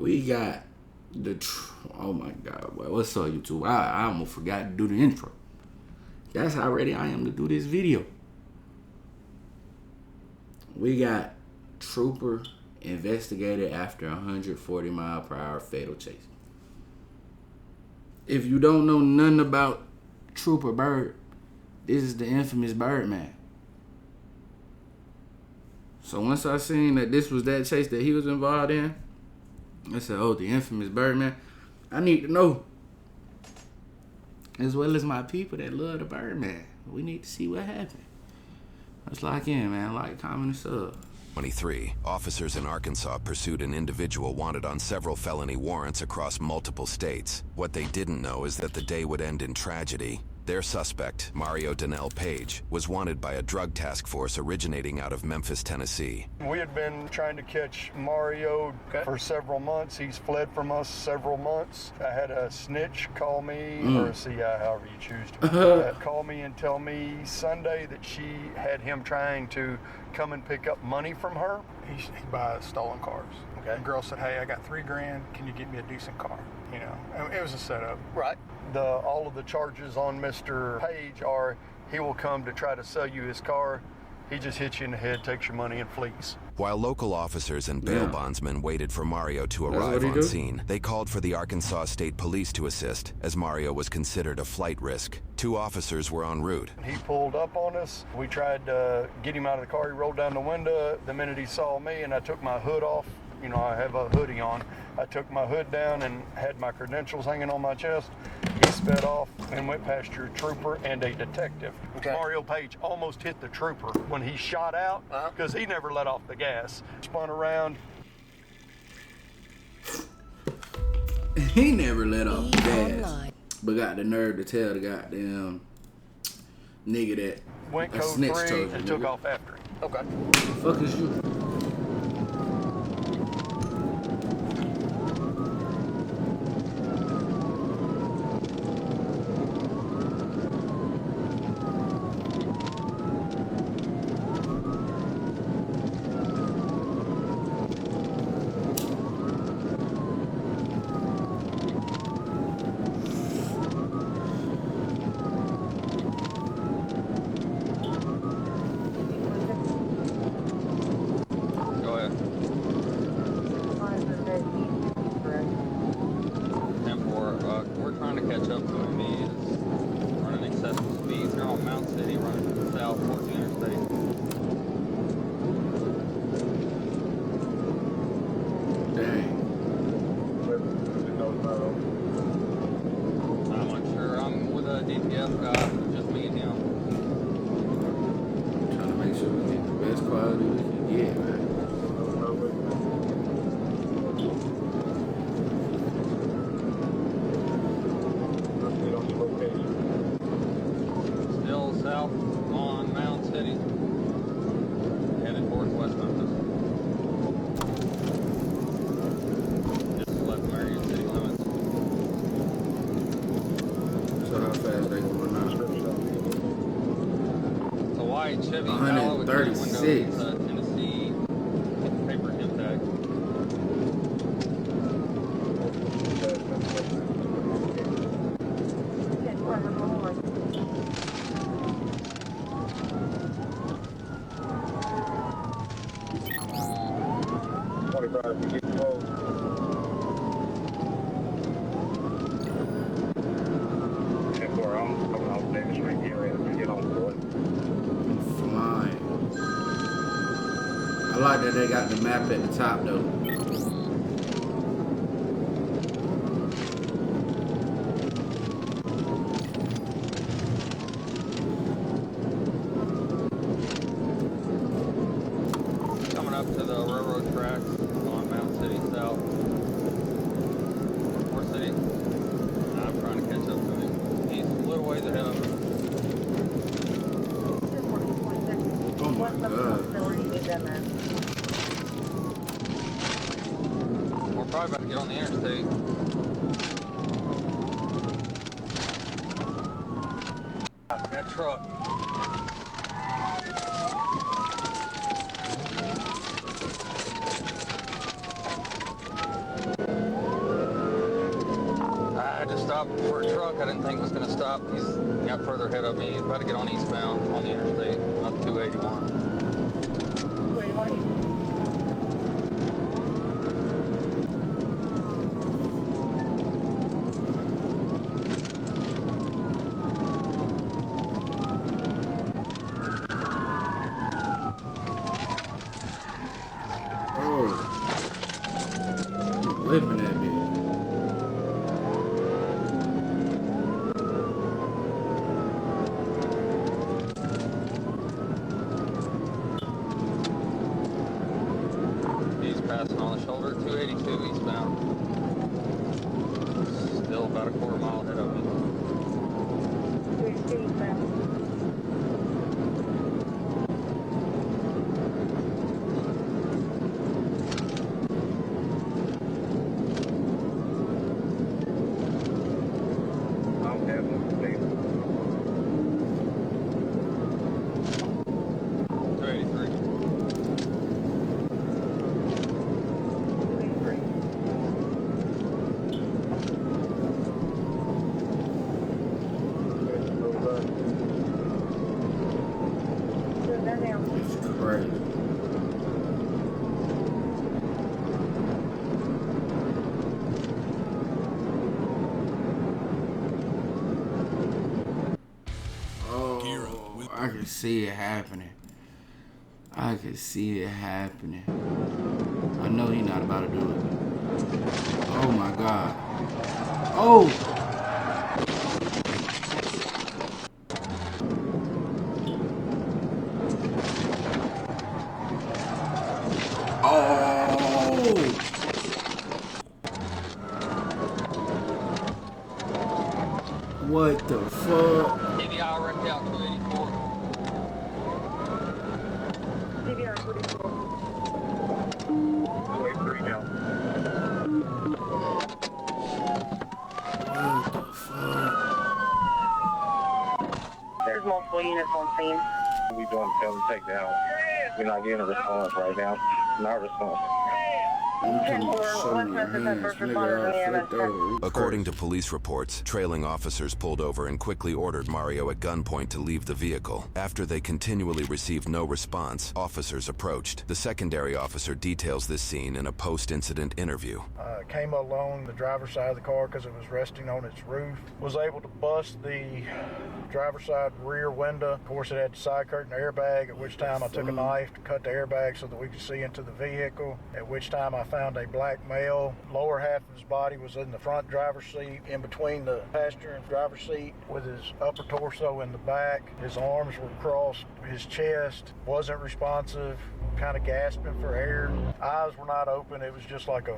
We got oh my God, boy. What's up, YouTube? I almost forgot to do the intro. That's how ready I am to do this video. We got trooper investigated after 140-mile-per-hour fatal chase. If you don't know nothing about Trooper Byrd, this is the infamous Birdman. So once I seen that this was that chase that he was involved in, I said, oh, the infamous Birdman. I need to know. As well as my people that love the Birdman. We need to see what happened. Let's lock in, man. Like, comment, and sub. 23. Officers in Arkansas pursued an individual wanted on several felony warrants across multiple states. What they didn't know is that the day would end in tragedy. Their suspect, Mario Donnell Page, was wanted by a drug task force originating out of Memphis, Tennessee. We had been trying to catch Mario for several months. He's fled from us several months. I had a snitch call me, or a CI, however you choose to, call me and tell me Sunday that she had him trying to come and pick up money from her. He buys stolen cars. Okay. The girl said, hey, I got $3,000. Can you get me a decent car? You know, it was a setup. Right. All of the charges on Mr. Page are he will come to try to sell you his car. He just hits you in the head, takes your money, and flees. While local officers and bail bondsmen waited for Mario to arrive on scene, they called for the Arkansas State Police to assist, as Mario was considered a flight risk. 2 officers were en route. He pulled up on us. We tried to get him out of the car. He rolled down the window. The minute he saw me, and I took my hood off, you know, I have a hoodie on. I took my hood down and had my credentials hanging on my chest. He sped off and went past your trooper and a detective. Okay. Mario Page almost hit the trooper when he shot out because he never let off the gas. Spun around. He never let off the gas, but got the nerve to tell the goddamn nigga that went code 3 and took off after him. Okay. The fuck is you? We're trying to catch up to him. He is running excessive speeds. They're on Mount City, running south towards the interstate. Dang. I'm unsure. I'm with a DPS guy, just me and him. Trying to make sure we get the best quality we can get, man. Still south on Mount City, headed towards West Memphis. Just left Marion city limits. So how fast they going now? It's a white Chevy 136. Tennessee paper hip tag. Flying. I like that they got the map at the top though. Coming up to the railroad tracks on Mount City South. Or City. I'm trying to catch up to him. He's a little ways ahead of me. Oh my God. We're probably about to get on the interstate. That truck. stopped for a truck I didn't think was going to stop. He's got further ahead of me. He's about to get on eastbound on the interstate, up 281. 281. Living that bitch. He's passing on the shoulder, 282 eastbound. Still about a quarter mile ahead of me. 282 eastbound. I can see it happening. I can see it happening. I know he's not about to do it. Oh my God. Oh! Oh! What the fuck? TVI wrecked out 284. TVR 44. 283 now. What the fuck? There's multiple units on scene. We doing tell them take down. We're not getting a response right now. Not response. According to police reports, trailing officers pulled over and quickly ordered Mario at gunpoint to leave the vehicle. After they continually received no response, officers approached. The secondary officer details this scene in a post-incident interview. Came along the driver's side of the car because it was resting on its roof. Was able to bust the driver's side rear window. Of course, it had the side curtain airbag, at which time I took a knife to cut the airbag so that we could see into the vehicle, at which time I found a black male. Lower half of his body was in the front driver's seat, in between the passenger and driver's seat, with his upper torso in the back. His arms were across his chest, wasn't responsive, kind of gasping for air. Eyes were not open. It was just like a,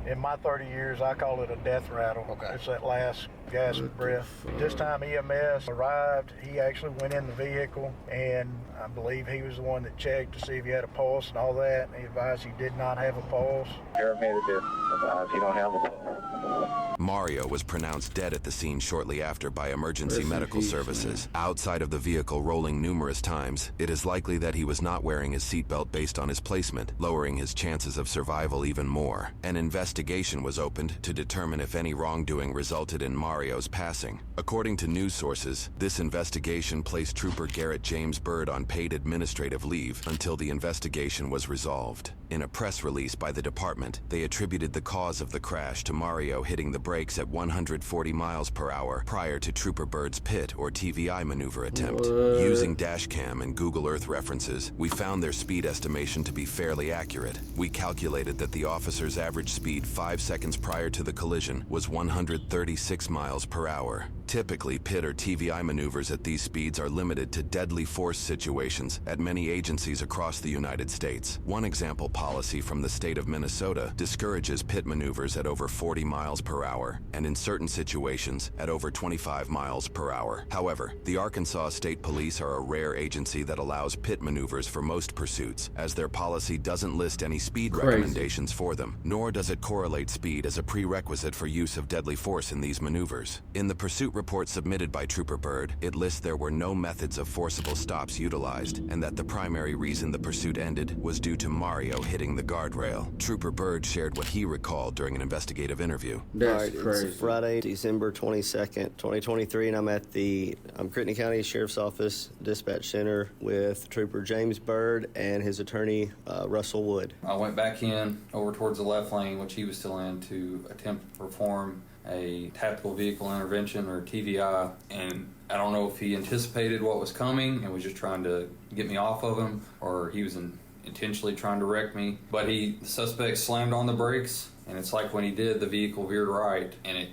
in my 30 years, I call it a death rattle. Okay. It's that last gasp breath. This time EMS arrived. He actually went in the vehicle, and I believe he was the one that checked to see if he had a pulse and all that. And he advised he did not have a pulse. Paramedic advised he don't have a pulse. Mario was pronounced dead at the scene shortly after by emergency medical services. Outside of the vehicle rolling numerous times, it is likely that he was not wearing his seatbelt based on his placement, lowering his chances of survival even more. An investigation was opened to determine if any wrongdoing resulted in Mario's passing. According to news sources, this investigation placed Trooper Garrett James Byrd on paid administrative leave until the investigation was resolved. In a press release by the department, they attributed the cause of the crash to Mario hitting the brakes at 140 miles per hour prior to Trooper Byrd's pit or TVI maneuver attempt. Using dashcam and Google Earth references, we found their speed estimation to be fairly accurate. We calculated that the officer's average speed 5 seconds prior to the collision was 136 miles per hour. Typically, pit or TVI maneuvers at these speeds are limited to deadly force situations at many agencies across the United States. One example policy from the state of Minnesota discourages pit maneuvers at over 40 miles per hour, and in certain situations, at over 25 miles per hour. However, the Arkansas State Police are a rare agency that allows pit maneuvers for most pursuits, as their policy doesn't list any speed recommendations for them, nor does it correlate speed as a prerequisite for use of deadly force in these maneuvers. In the pursuit report submitted by Trooper Byrd, it lists there were no methods of forcible stops utilized, and that the primary reason the pursuit ended was due to Mario hitting the guardrail. Trooper Byrd shared what he recalled during an investigative interview. That's crazy. It's Friday, December 22nd, 2023, and I'm at the Crittenden County Sheriff's Office Dispatch Center with Trooper James Byrd and his attorney, Russell Wood. I went back in over towards the left lane, which he was still in, to attempt to perform a tactical vehicle intervention, or TVI, and I don't know if he anticipated what was coming and was just trying to get me off of him, or he was intentionally trying to wreck me. But the suspect slammed on the brakes, and it's like when he did, the vehicle veered right, and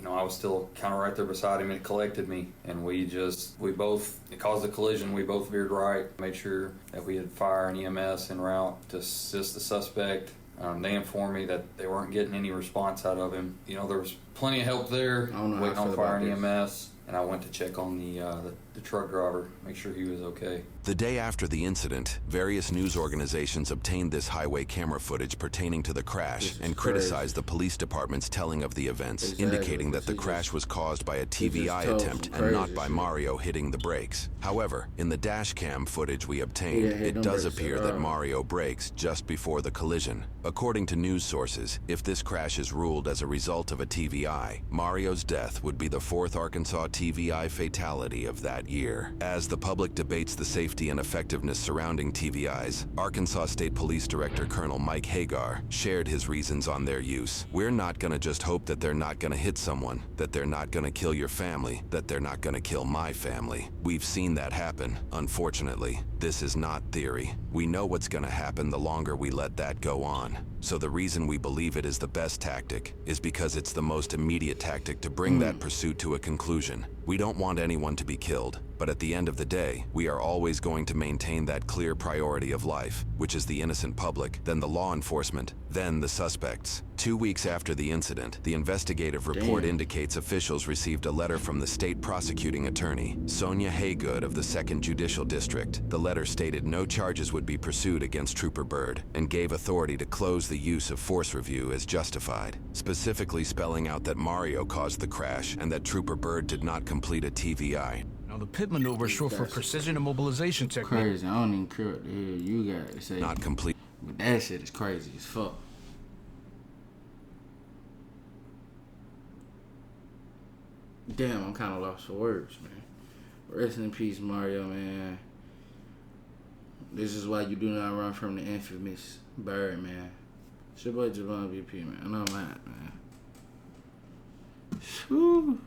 I was still kind of right there beside him, and it collected me, and it caused a collision. We both veered right, made sure that we had fire and EMS en route to assist the suspect. They informed me that they weren't getting any response out of him. There was plenty of help there, waiting on fire and EMS, and I went to check on the truck driver, make sure he was okay. The day after the incident, various news organizations obtained this highway camera footage pertaining to the crash and criticized the police department's telling of the events, indicating that the crash was caused by a TVI attempt and not by Mario hitting the brakes. However, in the dash cam footage we obtained, it does appear that Mario brakes just before the collision. According to news sources, if this crash is ruled as a result of a TVI, Mario's death would be the 4th Arkansas TVI fatality of that year. As the public debates the safety and effectiveness surrounding TVIs, Arkansas State Police Director Colonel Mike Hagar shared his reasons on their use. We're not gonna just hope that they're not gonna hit someone, that they're not gonna kill your family, that they're not gonna kill my family. We've seen that happen, unfortunately. This is not theory. We know what's gonna happen the longer we let that go on. So the reason we believe it is the best tactic is because it's the most immediate tactic to bring that pursuit to a conclusion. We don't want anyone to be killed, but at the end of the day, we are always going to maintain that clear priority of life, which is the innocent public, then the law enforcement, then the suspects. 2 weeks after the incident, the investigative report indicates officials received a letter from the state prosecuting attorney, Sonia Haygood of the 2nd Judicial District. The letter stated no charges would be pursued against Trooper Byrd and gave authority to close the use of force review as justified, specifically spelling out that Mario caused the crash and that Trooper Byrd did not complete a TVI. Now, the pit maneuver is short for precision immobilization technique. Crazy. I don't even care what the hell you got to say. Not complete. But that shit is crazy as fuck. Damn, I'm kind of lost for words, man. Rest in peace, Mario, man. This is why you do not run from the infamous Birdman. It's your boy Javon VP, man. I know I'm out, man. Whew.